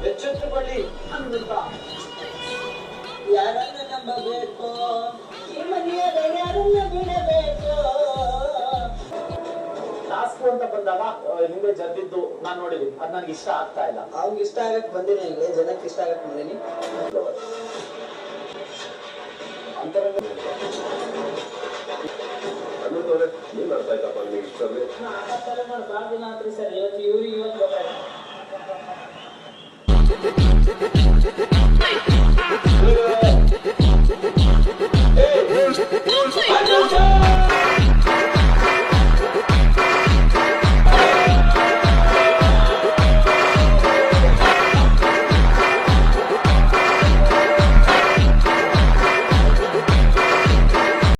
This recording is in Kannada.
ಎಚ್ಚೆತ್ತುಕೊಳ್ಳಿ ಅಮೃತ. ಯಾರನ್ನ ನಂಬಬೇಕು, ಈ ಮನೆಯಾಗ ಯಾರನ್ನ ಬಿಡಬೇಕು. ಟಾಸ್ಕ್ ಅಂತ ಬಂದಾಗ ಹಿಂದೆ ಜದ್ದಿದ್ದು ನಾನ್ ನೋಡಿದೀನಿ, ಅದ್ ನನ್ಗೆ ಇಷ್ಟ ಆಗ್ತಾ ಇಲ್ಲ. ಅವ್ನಿಗೆ ಇಷ್ಟ ಆಗಕ್ ಬಂದಿನಿ, ಜನಕ್ಕೆ ಇಷ್ಟ ಆಗಕ್ ಬಂದಿನಿ. ಏನ್ ಅರ್ಥ ಆಯ್ತಪ್ಪ ನಿಮ್ಗೆ ಇಷ್ಟ? ಬಾಳ ದಿನ ಆತ್ರಿ ಸರ್, ಇವತ್ತು ಗೊತ್ತಾಯ್ತು.